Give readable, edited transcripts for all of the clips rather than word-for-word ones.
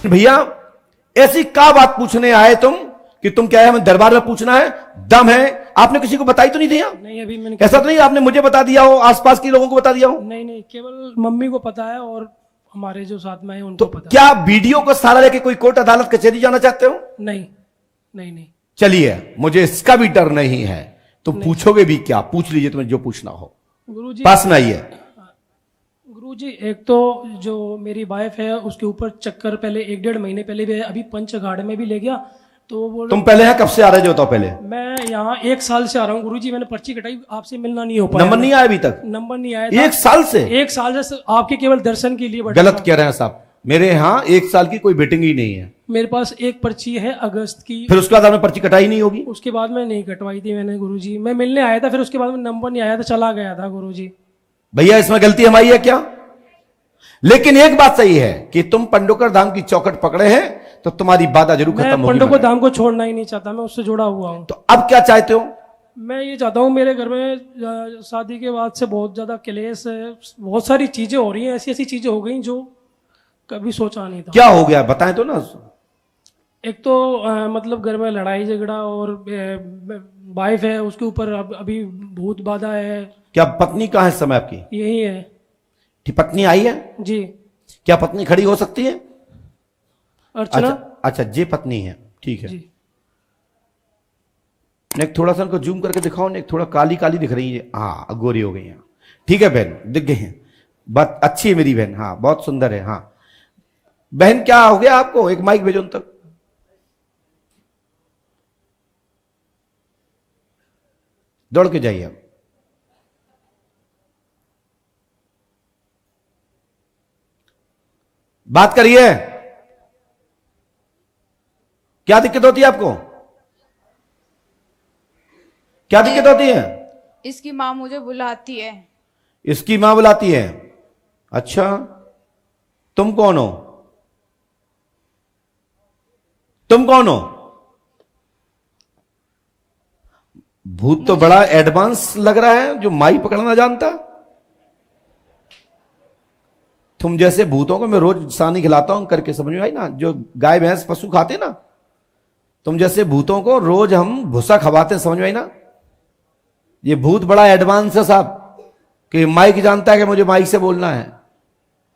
भैया ऐसी क्या बात पूछने आए तुम कि तुम क्या है हमें दरबार में पूछना है? दम है? आपने किसी को बताई तो नहीं दिया? नहीं, अभी मैंने ऐसा तो नहीं आपने मुझे बता दिया हो, आसपास के लोगों को बता दिया हो? नहीं नहीं, केवल मम्मी को पता है और हमारे जो साथ में है उनको तो पता क्या वीडियो को सारा लेके कोई कोर्ट अदालत कचहरी जाना चाहते हो? है। नहीं नहीं नहीं, चलिए, मुझे इसका भी डर नहीं है। तुम पूछोगे भी क्या? पूछ लीजिए तुम्हें जो पूछना हो, गुरुजी। पास में आइए। गुरुजी, एक तो जो मेरी वाइफ है उसके ऊपर चक्कर पहले 1-1.5 महीने पहले भी है, अभी पंचघाट में भी ले गया तो वो बोल तुम पहले हैं कब से आ रहे जो? बताओ पहले। मैं यहाँ 1 साल से आ रहा हूँ गुरुजी। मैंने पर्ची कटाई, आपसे मिलना नहीं हो पाया। नंबर नहीं आया अभी तक? नंबर नहीं आया था। 1 साल से? 1 साल से आपके केवल दर्शन के लिए बैठा गलत था। कह रहे हैं साहब, मेरे यहाँ 1 साल की कोई वेटिंग ही नहीं है। मेरे पास एक पर्ची है अगस्त की। फिर उसके बाद आपने पर्ची कटाई नहीं होगी? उसके बाद मैं नहीं कटवाई थी मैंने गुरुजी। मैं मिलने आया था, फिर उसके बाद में नंबर नहीं आया था, चला गया था गुरुजी। भैया इसमें गलती हमारी है क्या? लेकिन एक बात सही है कि तुम पंडोकर धाम की चौखट पकड़े हैं तो तुम्हारी बाधा जरूर खत्म होगी। मैं पंडोकर धाम को छोड़ना ही नहीं चाहता, मैं उससे जुड़ा हुआ हूँ। तो अब क्या चाहते हो? मैं ये चाहता हूँ, मेरे घर में शादी के बाद से बहुत ज्यादा क्लेश है, बहुत सारी चीजें हो रही हैं, ऐसी ऐसी चीजें हो गई जो कभी सोचा नहीं था। क्या हो गया बताएं तो ना। एक तो मतलब घर में लड़ाई झगड़ा, और वाइफ है उसके ऊपर अभी भूत बाधा है। क्या पत्नी कहाँ है इस समय आपकी? यही है ठीक, पत्नी आई है? जी। क्या पत्नी खड़ी हो सकती है? अर्चना। अच्छा, ये पत्नी है, ठीक है। जी। नेक थोड़ा सा उनको जूम करके दिखाओ, नेक थोड़ा काली काली दिख रही है। हाँ, गोरी हो गई है। ठीक है बहन, दिख गई है, बात अच्छी है मेरी बहन। हाँ, बहुत सुंदर है। हाँ बहन, क्या हो गया आपको? एक माइक भेजो उन तक। दौड़ के जाइए आप। बात करिए, क्या दिक्कत होती है आपको? क्या दिक्कत होती है? इसकी माँ मुझे बुलाती है। इसकी मां बुलाती है? अच्छा, तुम कौन हो? तुम कौन हो? भूत तो बड़ा एडवांस लग रहा है, जो माई पकड़ना जानता। तुम जैसे भूतों को मैं रोज सानी खिलाता हूं करके, समझ में आई ना? जो गाय भैंस पशु खाते ना, तुम जैसे भूतों को रोज हम भूसा खवाते हैं, समझ में आई ना? ये भूत बड़ा एडवांस है साहब, कि माइक जानता है कि मुझे माइक से बोलना है,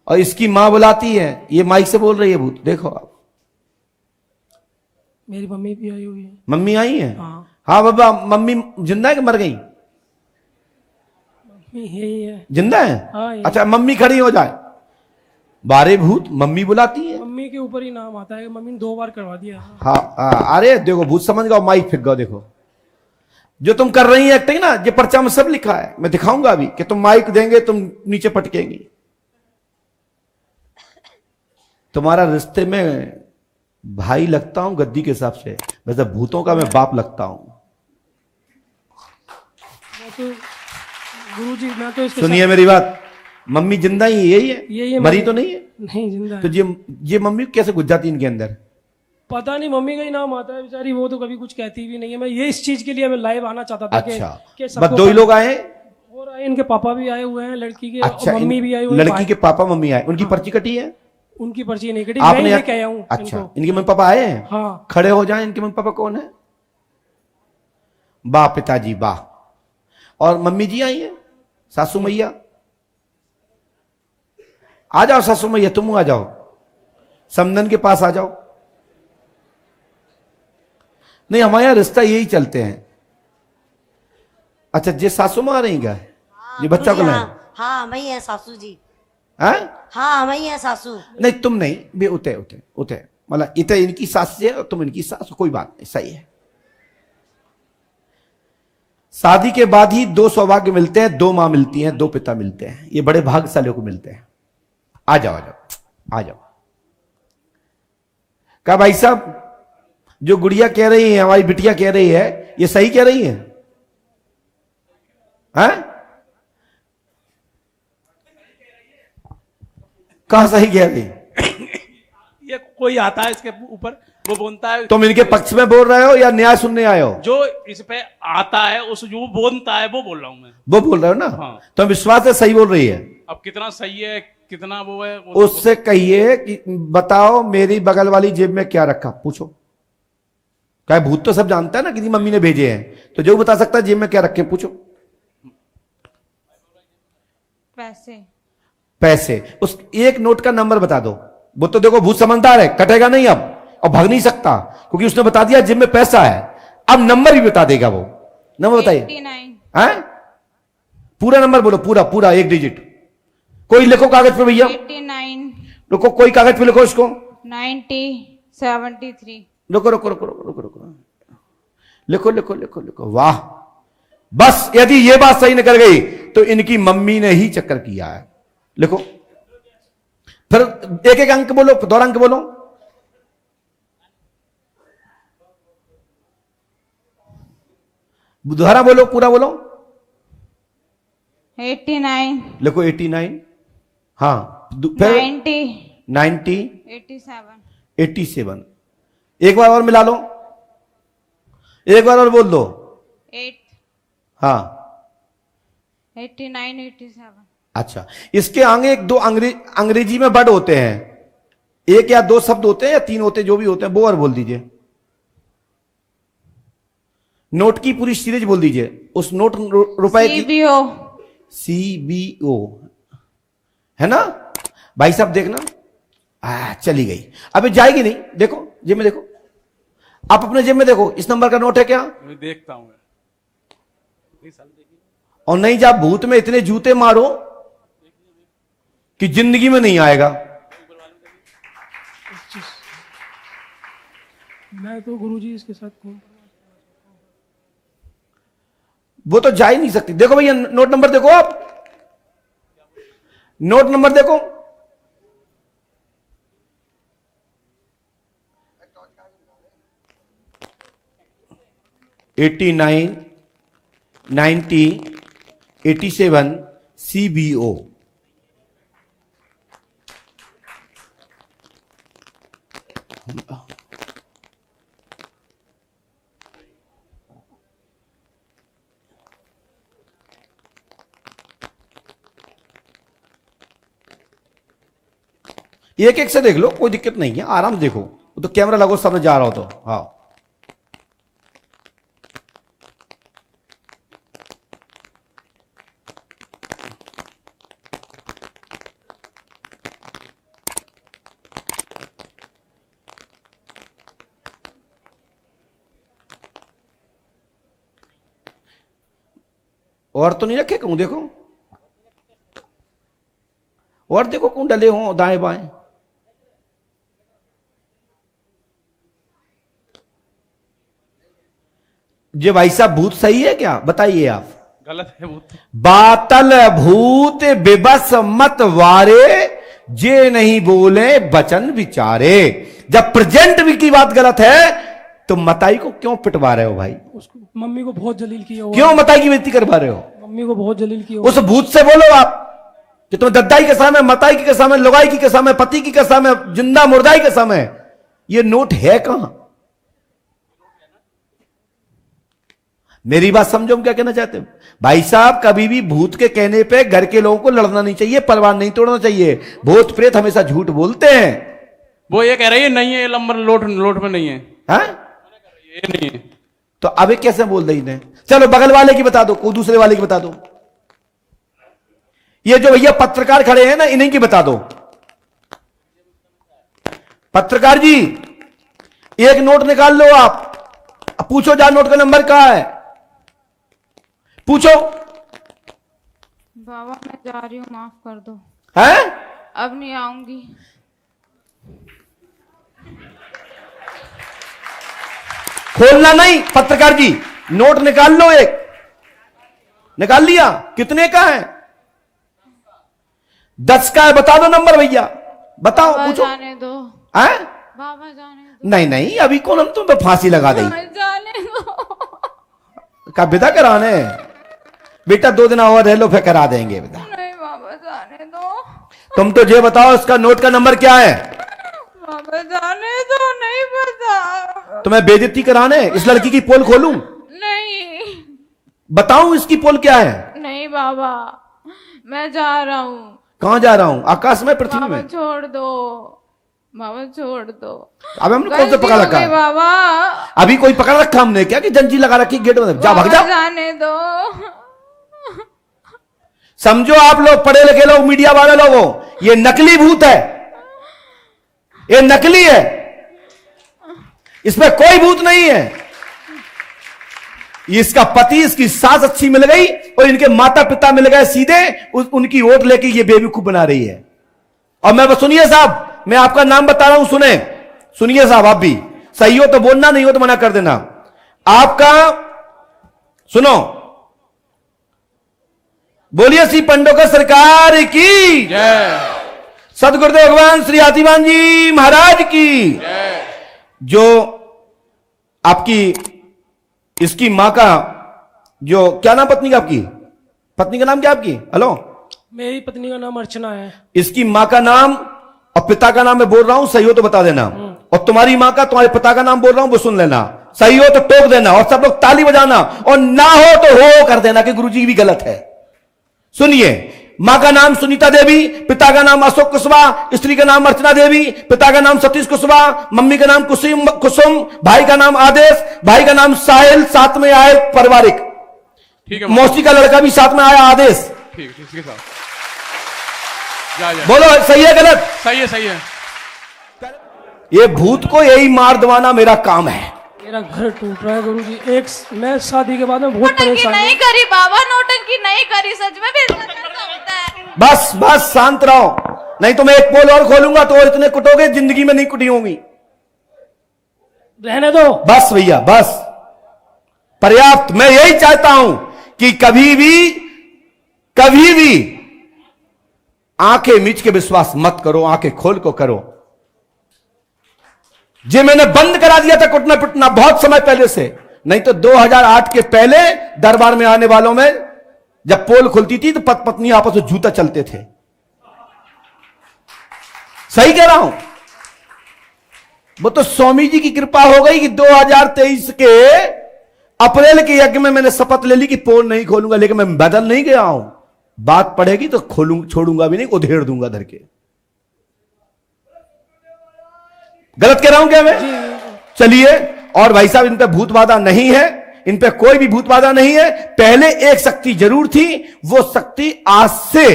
और इसकी मां बुलाती है, ये माइक से बोल रही है भूत। देखो आप, मेरी मम्मी भी आई हुई है। मम्मी आई है? हाँ। हाँ बाबा, मम्मी जिंदा है कि मर गई? मम्मी यही है। जिंदा है? हाँ, यही। अच्छा, मम्मी खड़ी हो जाए। बारे भूत मम्मी बुलाती है। मम्मी के ऊपर ही नाम आता है, मम्मी ने 2 बार करवा दिया। हाँ, अरे देखो भूत समझ गया, माइक फेंक गया। देखो जो तुम कर रही है एक्टिंग ना, ये पर्चा में सब लिखा है, मैं दिखाऊंगा अभी कि तुम माइक देंगे तुम नीचे पटकेंगी। तुम्हारा रिश्ते में भाई लगता हूं गद्दी के हिसाब से, वैसे भूतों का मैं बाप लगता हूं। तो गुरुजी, मैं तो इसके सुनिए मेरी बात, मम्मी जिंदा ही यही है? यही है। मरी तो नहीं है? नहीं, जिंदा है। तो ये मम्मी कैसे घुस जाती इनके अंदर? पता नहीं, मम्मी का ही नाम आता है बेचारी, वो तो कभी कुछ कहती भी नहीं है। मैं ये इस चीज के लिए मैं लाइव आना चाहता था। अच्छा, कि बस 2 ही लोग आए? और आए, इनके पापा भी आए हुए हैं, लड़की के। अच्छा, मम्मी भी आई हुई है। लड़की के पापा मम्मी आए, उनकी पर्ची कटी है? उनकी पर्ची नहीं कटी, आपने मैं लेके आया हूँ। अच्छा, इनको। इनके मम्मी पापा आए हैं? हाँ। खड़े हो जाएं। इनके मम्मी पापा कौन है? वाह पिताजी वाह। और मम्मी जी आई हैं? सासू मैया आ जाओ, सासू मैया तुम आ जाओ, समदन के पास आ जाओ। नहीं, हमारे यहां रिश्ता यही चलते हैं। अच्छा, ये सासू मां आ रही क्या? ये बच्चा को लाए? हाँ, मैं है सासू जी। हैं? हाँ, मैं है सासू। नहीं तुम नहीं भी, उते उते उते मतलब इतने इनकी सास है और तुम इनकी सास, कोई बात नहीं, सही है। शादी के बाद ही 2 सौभाग्य मिलते हैं, 2 मां मिलती हैं, 2 पिता मिलते हैं। ये बड़े भाग्यशालियों को मिलते हैं। आ जाओ आ जाओ आ जाओ। क्या भाई साहब, जो गुड़िया कह रही है, हमारी बिटिया कह रही है, ये सही कह रही है? हैं? कहां सही कह रही? ये कोई आता है इसके ऊपर, वो बोलता है। तुम इनके पक्ष में बोल रहे हो या न्याय सुनने आए हो? जो इस पे आता है, उस जो बोलता है वो बोल रहा हूं मैं। वो बोल रहे हो ना? हाँ। तो विश्वास है सही बोल रही है। अब कितना सही है कितना वो है वो उससे कहिए कि बताओ मेरी बगल वाली जेब में क्या रखा, पूछो। क्या भूत तो सब जानता है ना, किसी मम्मी ने भेजे हैं, तो जो बता सकता है जेब में क्या रखे, पूछो। पैसे। पैसे। उस एक नोट का नंबर बता दो। वो तो देखो भूत समझदार है, कटेगा नहीं अब और भाग नहीं सकता, क्योंकि उसने बता दिया जेब में पैसा है। अब नंबर भी बता देगा वो। नंबर बताइए। 89। हैं? पूरा नंबर बोलो, पूरा पूरा एक डिजिट। कोई लिखो कागज पे भैया। 89। रुको, कोई कागज पे लिखो इसको। 90। 73। रुको रुको रुको रुको रुको रुको, लिखो लिखो लिखो लिखो। वाह, बस यदि ये बात सही निकल गई तो इनकी मम्मी ने ही चक्कर किया है। लिखो, फिर एक एक अंक बोलो, दोहरा अंक बोलो। दोहरा बोलो, पूरा बोलो। 89। लिखो 89। हाँ, फिर 90। 90। 87। 87। एक बार और मिला लो, एक बार और बोल दो। 8। हाँ 89। 87। अच्छा, इसके आगे एक दो अंग्रेजी में वर्ड होते हैं, एक या दो शब्द होते हैं या तीन होते हैं, जो भी होते हैं वो और बोल दीजिए। नोट की पूरी सीरीज बोल दीजिए, उस नोट रुपए की। CBO। CBO है ना भाई साहब, देखना चली गई, अबे जाएगी नहीं। देखो जेब में, देखो आप अपने जेब में देखो, इस नंबर का नोट है क्या? मैं देखता हूँ। और नहीं, जब भूत में इतने जूते मारो कि जिंदगी में नहीं आएगा। मैं तो गुरुजी इसके साथ घूम। वो तो जा ही नहीं सकती। देखो भैया नोट नंबर देखो, आप नोट नंबर देखो। Eighty 89, 90, 87 CBO। एक एक से देख लो, कोई दिक्कत नहीं है, आराम से देखो। वो तो कैमरा लगो सामने जा रहा हो तो। हाँ और तो नहीं रखे कहूं, देखो और देखो कौन डले हो दाएं बाएं। ये भाई साहब भूत सही है क्या, बताइए आप। गलत है वो। बातल भूत विबस मत वारे, जे नहीं बोले बचन विचारे। जब प्रेजेंट की बात गलत है तो मताई को क्यों पिटवा रहे हो भाई? उसको मम्मी को बहुत जलील किया हुआ। क्यों मताई की बेइज्जती करवा रहे हो? मम्मी को बहुत जलील किया हुआ। उस भूत से बोलो आप कि तुम्हें दद्दाई के सामने, मताई की कसम है, लुगाई की कसम है, पति की कसम है, जिंदा मुर्दाई की कसम है, ये नोट है कहां? मेरी बात समझो, हम क्या कहना चाहते हैं भाई साहब। कभी भी भूत के कहने पे घर के लोगों को लड़ना नहीं चाहिए, परवान नहीं तोड़ना चाहिए। भूत प्रेत हमेशा झूठ बोलते हैं। वो ये कह रही है नहीं है, ये नंबर लोट में नहीं है। ये नहीं है तो अबे कैसे बोल रही ने? चलो बगल वाले की बता दो, कोई दूसरे वाले की बता दो। ये जो भैया पत्रकार खड़े हैं ना, इन्हीं की बता दो। पत्रकार जी एक नोट निकाल लो आप, अब पूछो जा नोट का नंबर कहां है, पूछो। बाबा मैं जा रही हूँ, माफ कर दो, हैं? अब नहीं आऊंगी। खोलना नहीं पत्रकार जी, नोट निकाल लो। एक निकाल लिया, कितने का है? 10 का है, बता दो नंबर भैया, बताओ, बाबा पूछो। जाने दो, हैं? बाबा जाने दो, नहीं नहीं, अभी कौन हम तुम्हें फांसी लगा दें? जाने दो। का विदा कराने? बेटा 2 दिन और रह लो, फिर करा देंगे विदा। नहीं बाबा जाने दो, तुम तो ये बताओ इसका नोट का नंबर क्या है? बाबा जाने दो, नहीं पता। तुम्हें बेइज्जती कराने इस लड़की की पोल खोलूं? नहीं बताऊं इसकी पोल क्या है? नहीं बाबा, मैं जा रहा हूँ। कहां जा रहा हूं? आकाश में, पृथ्वी बाबा में? छोड़ दो, बाबा छोड़ दो। अब हमने कौन सा गलती पकड़ हो रखा गई है? बाबा, अभी कोई पकड़ रखा हमने क्या कि जंजीर लगा रखी गेट में? जा, भाग बाबा जा। जाने दो। समझो आप लोग पढ़े लिखे लोग, मीडिया वाले लोगों, ये नकली भूत है, ये नकली है, इसमें कोई भूत नहीं है। इसका पति, इसकी सास अच्छी मिल गई और इनके माता पिता मिल गए सीधे, उनकी वोट लेके ये बेवकूफ बना रही है। और मैं सुनिए साहब, मैं आपका नाम बता रहा हूं, सुनिए साहब, आप भी सही हो तो बोलना, नहीं हो तो मना कर देना। आपका सुनो, बोलिए श्री पंडोकर सरकार की जय। सदगुरुदेव भगवान श्री हाथीवान जी महाराज की जय। जो आपकी इसकी मां का जो क्या नाम पत्नी का, आपकी पत्नी का नाम क्या आपकी? हेलो, मेरी पत्नी का नाम अर्चना है। इसकी मां का नाम और पिता का नाम मैं बोल रहा हूं, सही हो तो बता देना। और तुम्हारी मां का, तुम्हारे पिता का नाम बोल रहा हूं, वो सुन लेना। सही हो तो टोक देना और सब लोग ताली बजाना, और ना हो तो हो कर देना कि गुरुजी भी गलत है। सुनिए, मां का नाम सुनीता देवी, पिता का नाम अशोक कुशवाहा, स्त्री का नाम अर्चना देवी, पिता का नाम सतीश कुशवाहा, मम्मी का नाम कुसुम, भाई का नाम आदेश, भाई का नाम साहिल, साथ में आए पारिवारिक, ठीक है, मौसी का लड़का भी साथ में आया आदेश। ठीक है साहब, जा जा। बोलो सही है गलत? सही है, सही है। ये भूत को यही मार दवाना मेरा काम है। मेरा घर टूट रहा है गुरुजी। मैं शादी के बाद में बहुत नौटंकी परेशान नहीं हूँ। करी बाबा, नौटंकी नहीं करी, सच में फिर ऐसा होता है। बस बस शांत रहो, नहीं तो मैं एक पोल और खोलूंगा तो और इतने कुटोगे, जिंदगी में नहीं कुटी होंगी। रहने दो। बस भैया, बस पर्याप्त। मैं यही चाहता हूं कि कभी भी आंखें मीच के विश्वास मत करो, आंखें खोल को करो। जे मैंने बंद करा दिया था कुटना पिटना बहुत समय पहले से, नहीं तो 2008 के पहले दरबार में आने वालों में जब पोल खुलती थी तो पत्नी आपस में जूता चलते थे। सही कह रहा हूं? वो तो स्वामी जी की कृपा हो गई कि 2023 के अप्रैल के यज्ञ में मैंने शपथ ले ली कि पोल नहीं खोलूंगा, लेकिन मैं बदल नहीं गया हूं। बात पड़ेगी तो छोड़ूंगा भी नहीं, उधेड़ दूंगा धर के। गलत कह रहा हूं क्या मैं? चलिए, और भाई साहब, इन पे भूत बाधा नहीं है, इन पे कोई भी भूत बाधा नहीं है। पहले एक शक्ति जरूर थी, वो शक्ति आज से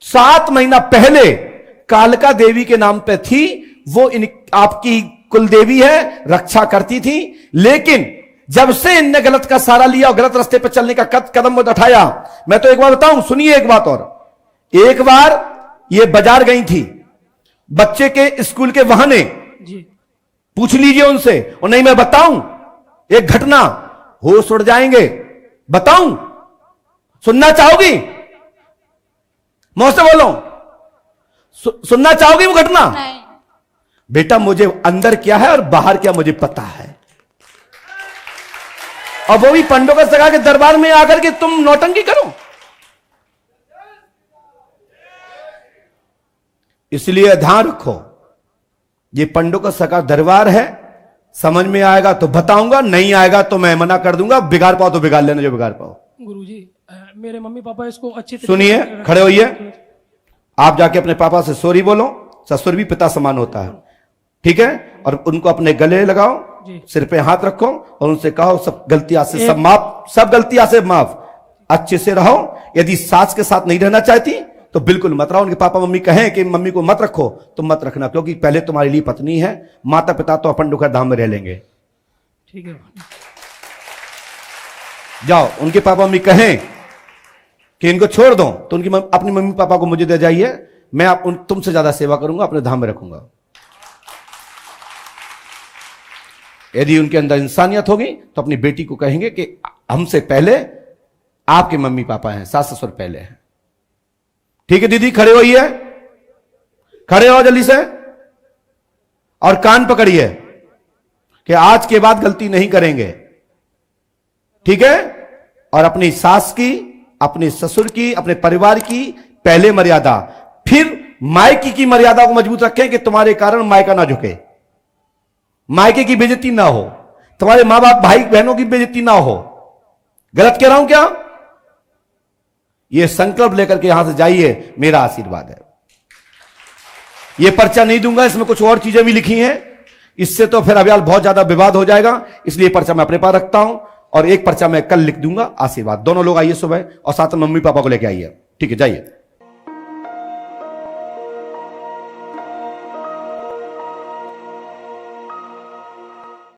7 महीना पहले कालका देवी के नाम पे थी। वो आपकी कुल देवी है, रक्षा करती थी। लेकिन जब से इनने गलत का सहारा लिया और गलत रास्ते पर चलने का कदम उठाया, मैं तो एक बार बताऊं, सुनिए एक बात और। एक बार ये बाजार गई थी बच्चे के स्कूल के बहाने, जी। पूछ लीजिए उनसे। और नहीं मैं बताऊं एक घटना, होश उड़ जाएंगे। बताऊं? सुनना चाहोगी? मुंह से बोलो, सुनना चाहोगी वो घटना? नहीं। बेटा, मुझे अंदर क्या है और बाहर क्या मुझे पता है। और वो भी पंडोकर सगा के दरबार में आकर के तुम नौटंकी करो। इसलिए ध्यान रखो, ये पंडोकर सगा दरबार है। समझ में आएगा तो बताऊंगा, नहीं आएगा तो मैं मना कर दूंगा। बिगाड़ पाओ तो बिगाड़ लेना, जो बिगाड़ पाओ। गुरुजी, मेरे मम्मी पापा इसको अच्छी तरीके सुनिए, से- खड़े होइए। आप जाके अपने पापा से सॉरी बोलो। ससुर भी पिता समान होता है, ठीक है? और उनको अपने गले लगाओ, जी। सिर पे हाथ रखो और उनसे कहो सब गलतियां से सब माफ, सब गलतियां से माफ। अच्छे से रहो। यदि सास के साथ नहीं रहना चाहती तो बिल्कुल मत रहो। उनके पापा मम्मी कहें कि मम्मी को मत रखो तो मत रखना, क्योंकि पहले तुम्हारे लिए पत्नी है। माता पिता तो अपन डुकर धाम में रह लेंगे। ठीक है। जाओ, उनके पापा मम्मी कहें कि इनको छोड़ दो तो उनकी अपनी मम्मी पापा को मुझे दे जाइए, मैं तुमसे ज्यादा सेवा करूंगा, अपने धाम में रखूंगा। यदि उनके अंदर इंसानियत होगी तो अपनी बेटी को कहेंगे कि हमसे पहले आपके मम्मी पापा हैं, सास ससुर पहले हैं। ठीक है दीदी, खड़े होइए, खड़े हो जल्दी से, और कान पकड़िए कि आज के बाद गलती नहीं करेंगे, ठीक है? और अपनी सास की, अपने ससुर की, अपने परिवार की पहले मर्यादा, फिर मायके की मर्यादा को मजबूत रखें कि तुम्हारे कारण मायका ना झुके, मायके की बेइज्जती ना हो, तुम्हारे मां बाप भाई बहनों की बेइज्जती ना हो। गलत कह रहा हूं क्या? ये संकल्प लेकर के यहां से जाइए, मेरा आशीर्वाद है। ये पर्चा नहीं दूंगा, इसमें कुछ और चीजें भी लिखी हैं, इससे तो फिर अभी बहुत ज्यादा विवाद हो जाएगा, इसलिए पर्चा मैं अपने पास रखता हूं और एक पर्चा मैं कल लिख दूंगा। आशीर्वाद। दोनों लोग आइए सुबह और साथ में मम्मी पापा को लेके आइए, ठीक है? जाइए।